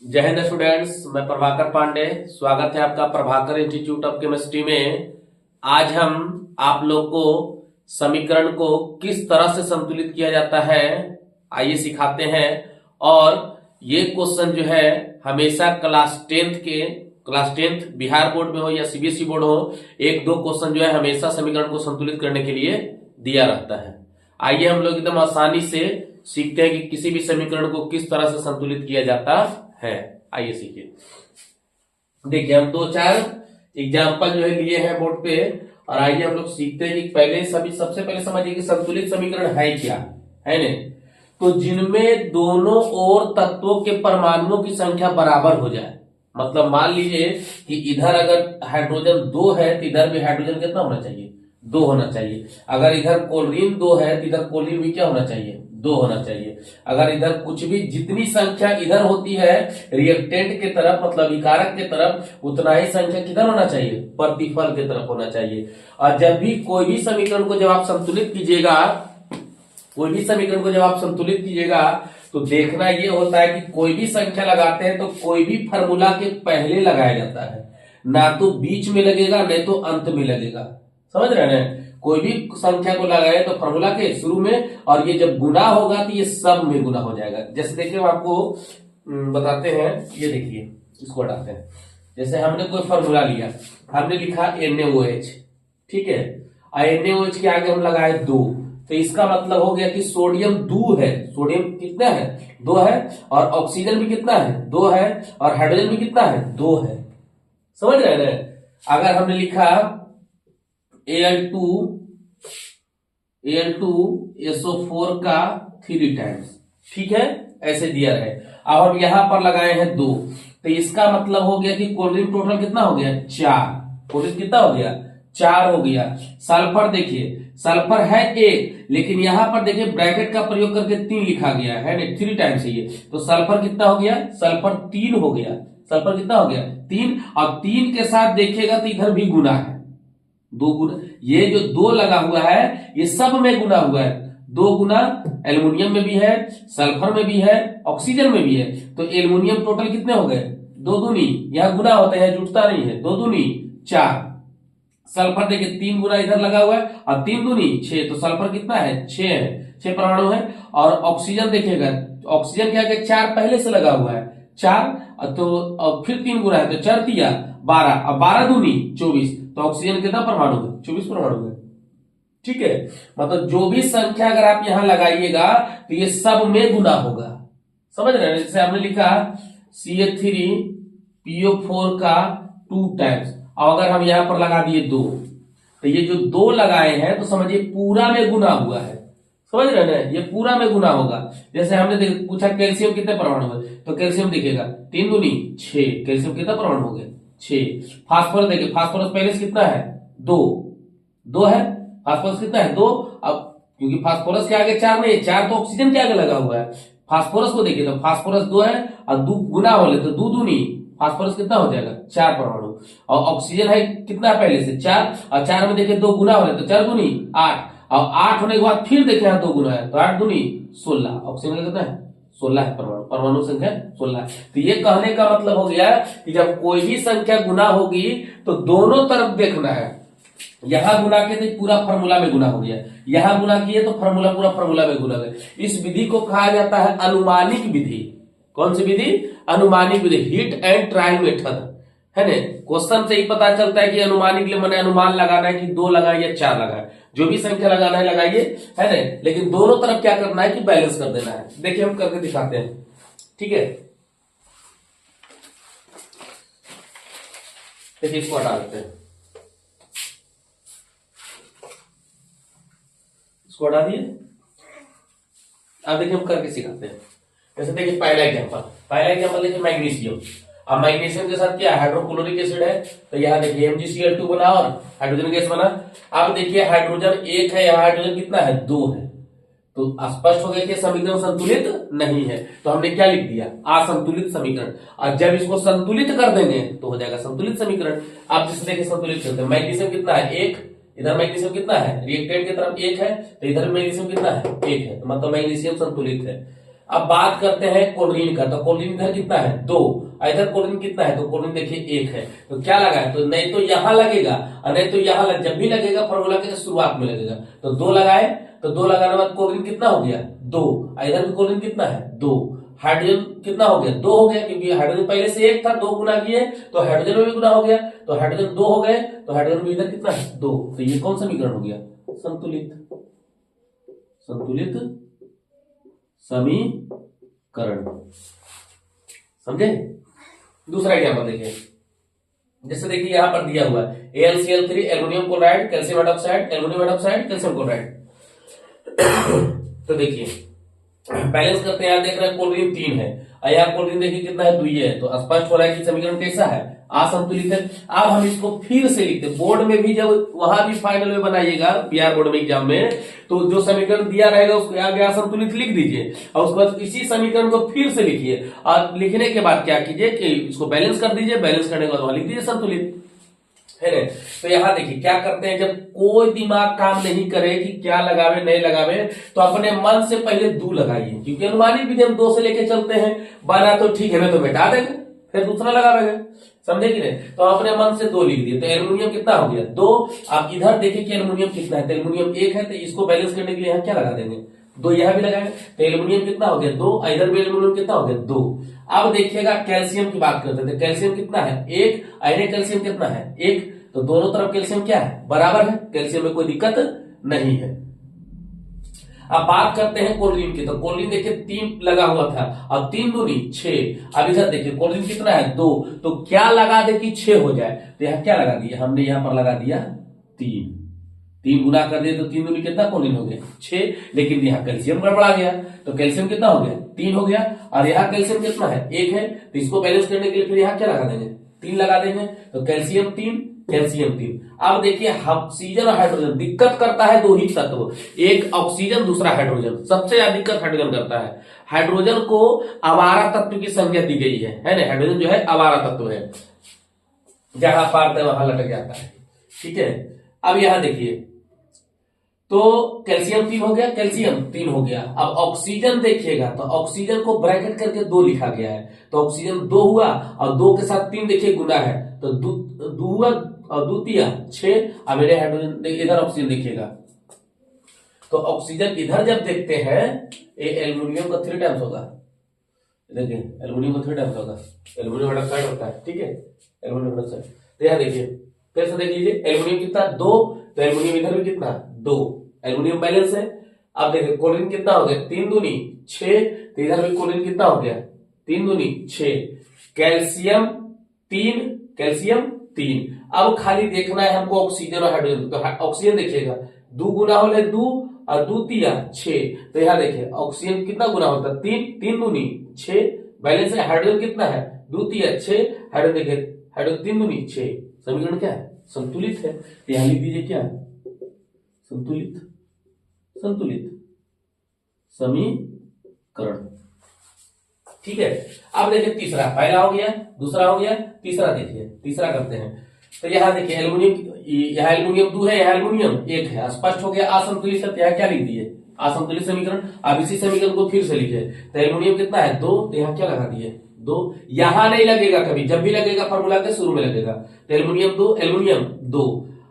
जय हिंद स्टूडेंट्स, मैं प्रभाकर पांडे। स्वागत है आपका प्रभाकर इंस्टीट्यूट ऑफ केमिस्ट्री में। आज हम आप लोग को समीकरण को किस तरह से संतुलित किया जाता है आइए सिखाते हैं। और ये क्वेश्चन जो है हमेशा क्लास टेंथ बिहार बोर्ड में हो या सीबीएसई बोर्ड हो, एक दो क्वेश्चन जो है हमेशा समीकरण को संतुलित करने के लिए दिया रहता है। आइए हम लोग एकदम आसानी से सीखते हैं कि किसी भी समीकरण को किस तरह से संतुलित किया जाता है। आइए सीखिए। देखिए हम दो चार एग्जाम्पल जो है लिए हैं बोर्ड पे, और आइए हम लोग सीखते हैं कि सबसे पहले समझिए कि संतुलित समीकरण है क्या है ने। तो जिनमें दोनों ओर तत्वों के परमाणुओं की संख्या बराबर हो जाए, मतलब मान लीजिए कि इधर अगर हाइड्रोजन 2 है तो इधर भी हाइड्रोजन कितना होना चाहिए, 2 होना चाहिए। अगर इधर क्लोरीन 2 है तो इधर क्लोरीन भी क्या होना चाहिए, 2 होना चाहिए। अगर इधर कुछ भी जितनी संख्या इधर होती है रिएक्टेंट के तरफ, मतलब विकारक के तरफ, उतना ही संख्या किधर होना चाहिए, प्रतिफल के तरफ होना चाहिए। और जब भी कोई भी समीकरण को जब आप संतुलित कीजिएगा तो देखना ये होता है कि कोई भी संख्या लगाते हैं तो कोई भी फार्मूला के पहले लगाया जाता है, ना तो बीच में लगेगा नहीं तो अंत में लगेगा। समझ रहे हैं, कोई भी संख्या को लगाए तो फार्मूला के शुरू में, और ये जब गुना होगा तो ये सब में गुना हो जाएगा। जैसे देखिए हम आपको बताते हैं, ये देखिए इसको हटाते हैं। जैसे हमने कोई फार्मूला लिया, हमने लिखा NaOH, ठीक है। NaOH के आगे हम लगाए 2, तो इसका मतलब हो गया कि सोडियम 2 है। सोडियम कितना है, 2 है। और ऑक्सीजन भी कितना है, 2 है। और हाइड्रोजन भी कितना है, 2 है। समझ रहे हैं। अगर हमने लिखा Al2SO4 का 3 टाइम्स, ठीक है, ऐसे दिया रहे। अब हम यहां पर लगाए हैं 2, तो इसका मतलब हो गया कि क्लोरीन टोटल कितना हो गया, 4। क्लोरीन कितना हो गया, 4 हो गया। सल्फर देखिए, सल्फर है 1, लेकिन यहां पर देखिए ब्रैकेट का प्रयोग करके 3 लिखा गया है ना, 3 टाइम्स है ये, तो सल्फर कितना हो गया, सल्फर 3 हो गया। सल्फर कितना हो गया, 3। और 3 के साथ देखिएगा तो इधर भी गुना है, 2 गुना। ये जो 2 लगा हुआ है ये सब में गुना हुआ है। 2 गुना एल्युमिनियम में भी है, सल्फर में भी है, ऑक्सीजन में भी है। तो एल्युमिनियम टोटल कितने हो गए, 2 दूनी, यहां गुना होता है, जुटता नहीं है, 2 दूनी 4। सल्फर देखिए 3 गुना इधर लगा हुआ है, और 3 दूनी 6, तो सल्फर कितना है, 6 है, 6 परमाणु है। और ऑक्सीजन देखिएगा, ऑक्सीजन क्या है, 4 पहले से लगा हुआ है, 4, तो और फिर 3 गुना है तो 4 तिया 12, और 12 दूनी 24, तो ऑक्सीजन कितना परमाणु है, 24 परमाणु है। ठीक है, मतलब जो भी संख्या अगर आप यहां लगाइएगा तो ये सब में गुना होगा। समझ रहे हैं। जैसे हमने लिखा CH3PO4 का 2 टाइम्स, और अगर हम यहां पर लगा दिए 2, तो ये जो 2 लगाए हैं तो समझिए पूरा में गुना हुआ है। समझ रहे हैं, ये पूरा में गुना होगा। जैसे हमने पूछा कैल्शियम कितने परमाणु है, तो कैल्शियम देखिएगा 3 दूनी 6, कैल्शियम कितना परमाणु हो गए, 6। फास्फोरस देखिए, फास्फोरस पहले से कितना है, 2 है। फास्फोरस कितना है, 2। अब क्योंकि फास्फोरस के आगे 4 नहीं, 4 तो ऑक्सीजन के आगे लगा हुआ है। फास्फोरस को देखिए तो फास्फोरस 2 है, और 2 गुना बोले तो 2 दूनी, फास्फोरस कितना हो जाएगा, 4 परमाणु। और ऑक्सीजन है कितना पहले से 4, और 4 में देखिए 2 गुना हो रहे तो 4 दूनी 8, और 8 होने के बाद फिर देखे यहाँ 2 गुना है तो 8 दूनी 16। ऑक्सीजन कितना है, 16 है परमाणु, परमाणु संख्या 16 है। तो ये कहने का मतलब हो गया कि जब कोई भी संख्या गुना होगी तो दोनों तरफ देखना है। यहां गुना किए तो पूरा फार्मूला में गुना हो गया, यहां गुना किए तो फार्मूला पूरा फार्मूला में गुना गया। इस विधि को कहा जाता है अनुमानिक विधि। कौन सी विधि, अनुमानिक विधि, हिट एंड ट्रायल मेथड है ना। क्वेश्चन से ही पता चलता है कि अनुमानिक मैंने अनुमान लगाना है कि 2 लगाए या 4 लगाए, जो भी संख्या लगाना है लगाइए, है ना। लेकिन दोनों तरफ क्या करना है कि बैलेंस कर देना है। देखिए हम करके दिखाते हैं, ठीक है। देखिए इसको हटा देते हैं, इसको हटा दिए। अब देखिए हम करके सिखाते हैं। जैसे देखिए पहला एग्जांपल देखिए मैग्नीशियम। अब मैग्नीशियम के साथ क्या हाइड्रोक्लोरिक एसिड है, तो यहाँ देखिए MgCl2 बना और हाइड्रोजन गैस बना। अब देखिए हाइड्रोजन 1 है, यहाँ हाइड्रोजन कितना है, 2 है, तो स्पष्ट हो गया कि समीकरण संतुलित नहीं है। तो हमने क्या लिख दिया, असंतुलित समीकरण। और जब इसको संतुलित कर देंगे तो हो जाएगा संतुलित समीकरण। आप जैसे देखिए संतुलित करते हैं, मैग्नीशियम कितना है, 1, इधर मैग्नीशियम कितना है, रिएक्टेंट की तरफ 1 है, तो इधर मैग्नीशियम कितना है, 1 है, तो मतलब मैग्नीशियम संतुलित है। अब बात करते हैं क्लोरीन का, तो क्लोरीन इधर कितना है 2, इधर क्लोरीन कितना है, तो क्लोरीन देखिए 1 है। तो क्या लगा है, तो नहीं तो यहां लगेगा और नहीं तो यहां जब भी लगेगा फॉर्मूला के शुरुआत में लगेगा। तो 2 लगाए, तो 2 लगाने बाद क्लोरीन कितना हो गया 2, इधर भी क्लोरीन कितना है 2, हाइड्रोजन कितना हो गया 2 हो गया, क्योंकि हाइड्रोजन पहले से 1 था, 2 गुना किए तो हाइड्रोजन में भी गुना हो गया, तो हाइड्रोजन 2 हो गए, तो हाइड्रोजन भी इधर कितना है 2। तो ये कौन समीकरण हो गया, संतुलित, संतुलित समीकरण। समझे। दूसरा एग्जाम्पल देखिए, जैसे देखिए यहां पर दिया हुआ है AlCl3 aluminium chloride, calcium hydroxide, aluminium hydroxide, calcium chloride. तो देखिए बैलेंस करते हैं, यहाँ देख रहे हैं क्लोरीन 3 है और यहाँ क्लोरीन देखिए कितना है 2 है, तो स्पष्ट हो रहा है कि समीकरण कैसा है, असंतुलित है। अब हम इसको फिर से लिखते हैं, बोर्ड में भी जब वहां भी फाइनल में बनाइएगा PR बोर्ड में एग्जाम में, तो जो समीकरण दिया रहेगा उसको आगे असंतुलित लिख दीजिए और उसके बाद इसी समीकरण को फिर से लिखिए और लिखने के बाद क्या कीजिए कि इसको बैलेंस कर दीजिए, बैलेंस करने के बाद वहां लिख दीजिए संतुलित, है ना। तो यहां देखिए क्या करते हैं, जब कोई दिमाग काम नहीं करे कि क्या लगावे नहीं लगावे, तो अपने मन से पहले 2 लगाइए, क्योंकि अनुमानित विधि हम 2 से लेके चलते हैं, बना तो ठीक है ना, तो मिटा देंगे फिर दूसरा लगावेंगे, समझे कि नहीं। तो अपने मन से 2 लिख दिए, तो एल्युमिनियम कितना हो गया 2। अब इधर देखिए कि एल्युमिनियम कितना है, तो एल्युमिनियम 1 है, तो इसको बैलेंस करने के लिए यहाँ क्या लगा देंगे 2, यहां भी लगाएंगे, तो एल्युमिनियम कितना हो गया 2, इधर भी एल्युमिनियम कितना हो गया 2। अब देखिएगा कैल्शियम की बात करते थे, कैल्शियम कितना है 1, इधर कैल्शियम कितना है 1, तो दोनों तरफ कैल्शियम क्या है बराबर है, कैल्शियम में कोई दिक्कत नहीं है। अब बात करते हैं क्लोरीन की, तो क्लोरीन देखिए 3 लगा हुआ था, अब 3 दूनी 6। अब इधर देखिए क्लोरीन कितना है 2, तो क्या लगा दे कि 6 हो जाए, तो यहाँ क्या लगा दिया हमने, यहाँ पर लगा दिया 3 गुना कर दिए, तो 3 दूनी कितना क्लोरीन हो गया 6, लेकिन यहाँ कैल्शियम गड़बड़ा गया, तो कैल्शियम कितना हो गया 3 हो गया, और यहाँ कैल्शियम कितना है 1 है, तो इसको बैलेंस करने के लिए फिर यहाँ क्या लगा देंगे 3 लगा देंगे, तो कैल्शियम 3 कैल्शियम 3। अब देखिए ऑक्सीजन और हाइड्रोजन दिक्कत करता है 2 ही तत्व, एक ऑक्सीजन दूसरा हाइड्रोजन, सबसे ज्यादा दिक्कत हाइड्रोजन करता है। हाइड्रोजन को आवारा तत्व की संज्ञा दी गई है ना, हाइड्रोजन जो है आवारा तत्व है, जहां पारता है वहां लटक जाता है, ठीक है। अब यहां देखिए, तो कैल्शियम 3 हो गया, कैल्शियम 3 हो गया। अब ऑक्सीजन देखिएगा, तो ऑक्सीजन को ब्रैकेट करके 2 लिखा गया है, तो ऑक्सीजन 2 हुआ और 2 के साथ 3 देखिए गुना है, तो 2 हुआ और 2 तिया 6। अब मेरे हाइड्रोजन इधर ऑक्सीजन देखिएगा, तो ऑक्सीजन इधर जब देखते हैं एल्युमिनियम का 3 टाइम्स होगा, देखिए एल्युमिनियम का 3 टाइम्स होगा, एल्युमिनियम हाइड्रोक्साइड होता है, ठीक है एल्युमिनियम हाइड्रोक्साइड। तो यहां देखिए फिर से देख लीजिए, एल्युमिनियम कितना 2, तो एल्युमिनियम इधर भी कितना 2, एल्युमिनियम बैलेंस है। अब देखिए क्लोरीन कितना हो गया 3 दूनी 6, तो इधर भी क्लोरीन कितना हो गया 3 दूनी 6, कैल्शियम 3 कैल्शियम 3। अब खाली देखना है हमको ऑक्सीजन और हाइड्रोजन, तो ऑक्सीजन देखिएगा 2 गुना होले 2 और 2 तिया 6, तो यहां देखिए ऑक्सीजन कितना गुना होता है 3 दूनी 6, बैलेंस है। हाइड्रोजन कितना है 2 तिया 6, हाइड्रोजन देखिए हाइड्रोजन 3 दूनी 6, समीकरण क्या है संतुलित है। यहां लिख दीजिए क्या संतुलित, संतुलित समीकरण, ठीक है। अब देखिए तीसरा, पहला हो गया, दूसरा हो गया, तीसरा देखिए, तीसरा करते हैं। तो यहाँ देखिए एल्युमिनियम, यहाँ एल्युमिनियम 2 है, यहाँ एल्युमिनियम 1 है, स्पष्ट हो गया असंतुलित। यहाँ क्या लिख दिए असंतुलित समीकरण। अब इसी समीकरण को फिर से लिखे, तो एल्युमिनियम कितना है 2, तो यहाँ क्या लगा दिए 2, यहां नहीं लगेगा कभी, जब भी लगेगा फॉर्मूला के शुरू में लगेगा, तो एल्युमिनियम 2 एल्युमिनियम 2।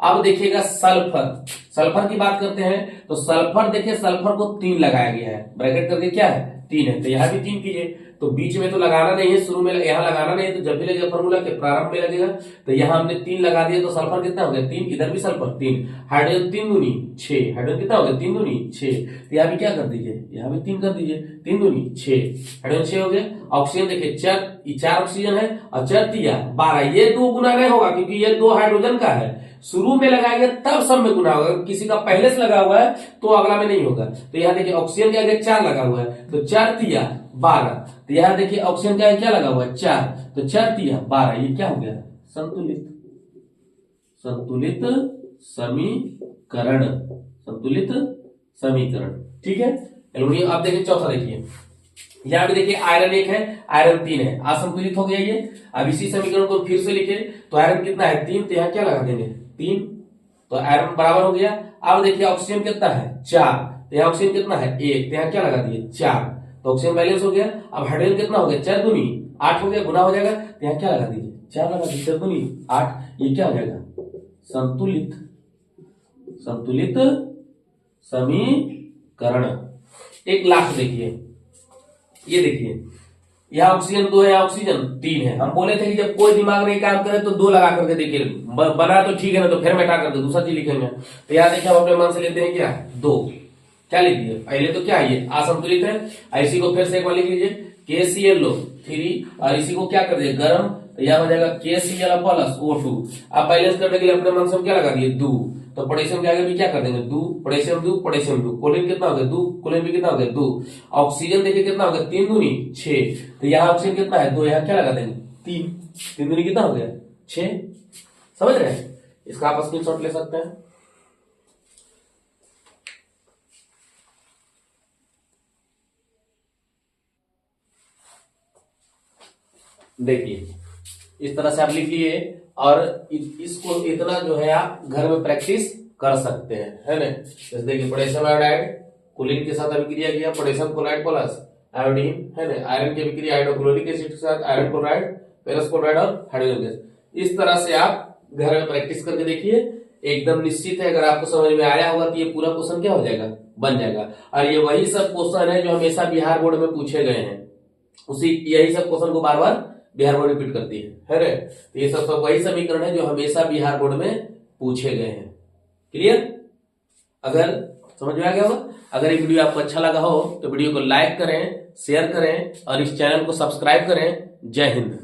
अब देखिएगा सल्फर, सल्फर की बात करते हैं, तो सल्फर देखिए सल्फर को 3 लगाया गया है, ब्रैकेट करके क्या है 3 है, तो यहां भी 3 कीजिए, तो बीच में तो लगाना नहीं है, शुरू में यहां लगाना नहीं है, तो जब भी लगेगा फॉर्मूला के प्रारंभ में लगेगा, तो यहां हमने 3 लगा दिया, तो सल्फर कितना हो गया 3, इधर भी सल्फर 3, हाइड्रोजन 3 दूनी 6, हाइड्रोजन कितना हो गया 3 दूनी 6, तो यहां भी क्या कर दीजिए, यहां भी 3 कर दीजिए, 3 दूनी 6, हाइड्रोजन 6 हो गया। ऑक्सीजन देखिए 4 ऑक्सीजन है और 4 तिया 12, ये 2 गुना नहीं होगा क्योंकि ये 2 हाइड्रोजन का है, शुरू में लगाएंगे तब सब में गुना होगा, किसी का पहले से लगा हुआ है तो अगला में नहीं होगा। तो यहाँ देखिए ऑक्सीजन के आगे 4 लगा हुआ है, तो 4 तिया 12, तो यहाँ देखिए ऑक्सीजन के आगे क्या लगा हुआ है 4, तो 4 तिया 12, ये क्या हो गया संतुलित, संतुलित समीकरण, संतुलित समीकरण, ठीक है। एल्युमिनियम आप देखिए चौथा देखिए, यहाँ भी देखिए आयरन 1 है, आयरन 3 है, असंतुलित हो गया ये। अब इसी समीकरण को फिर से लिखे, तो आयरन कितना है 3, तो यहाँ क्या लगा देंगे 3, तो आयरन बराबर हो गया। अब देखिए ऑक्सीजन कितना है 4, तो यहाँ ऑक्सीजन कितना है 1, तो यहाँ क्या लगा दिए 4, तो ऑक्सीजन बैलेंस हो गया। अब हाइड्रोजन कितना हो गया, 4 दूनी 8 हो गया, गुना हो जाएगा। तो यहाँ क्या लगा दीजिए, 4 लगा दीजिए, 4 दूनी 8, ये क्या हो जाएगा, संतुलित संतुलित समीकरण। 1 लाख देखिए, ये देखिए यहाँ ऑक्सीजन 2 है, यहाँ ऑक्सीजन 3 है। हम बोले थे कि जब कोई दिमाग नहीं काम करे तो 2 लगा करके देखिए, बना तो ठीक है ना, तो फिर मिटा करके दूसरा चीज लिखेंगे। तो यहाँ देखिए हम अपने मन से लेते हैं क्या, 2, क्या लिख दिए, पहले तो क्या है ये असंतुलित है, इसी को फिर से एक बार लिख लीजिए KClO3, और इसी को क्या कर दिए गर्म, तो यहाँ हो जाएगा KCl प्लस O2। अब बैलेंस करने के लिए अपने मन से हम क्या लगा दिए 2, तो पोटेशियम के आगे भी क्या कर देंगे 2, पोटेशियम 2, पोटेशियम 2, कोलिन कितना हो गया 2, कोलिन भी कितना हो गया 2, ऑक्सीजन देखिए कितना हो गया 3 दूनी 6, तो यहाँ ऑक्सीजन कितना है 2, यहाँ क्या लगा देंगे 3, 3 दूनी कितना हो गया 6। समझ रहे हैं, इसका आप स्क्रीनशॉट ले सकते हैं। देखिए इस तरह से आप लिख लिए, और इसको इतना जो है आप घर में प्रैक्टिस कर सकते हैं, है ना। जैसे देखिए पोटेशियम आयोडाइड कुलीन के साथ अभिक्रिया किया, पोटेशियम क्लोराइड प्लस आयोडीन, है ना। आयरन की अभिक्रिया हाइड्रोक्लोरिक एसिड के साथ आयरन क्लोराइड, फेरस क्लोराइड और हाइड्रोजन गैस। इस तरह से आप घर में प्रैक्टिस करके देखिए, एकदम निश्चित है अगर आपको समझ में आया होगा कि ये पूरा क्वेश्चन क्या हो जाएगा, बन जाएगा। और ये वही सब क्वेश्चन है जो हमेशा बिहार बोर्ड में पूछे गए हैं, उसी यही सब क्वेश्चन को बार बार बिहार बोर्ड रिपीट करती है ना। तो ये सब वही समीकरण है जो हमेशा बिहार बोर्ड में पूछे गए हैं। क्लियर, अगर समझ में आ गया होगा। अगर ये वीडियो आपको अच्छा लगा हो तो वीडियो को लाइक करें, शेयर करें और इस चैनल को सब्सक्राइब करें। जय हिंद।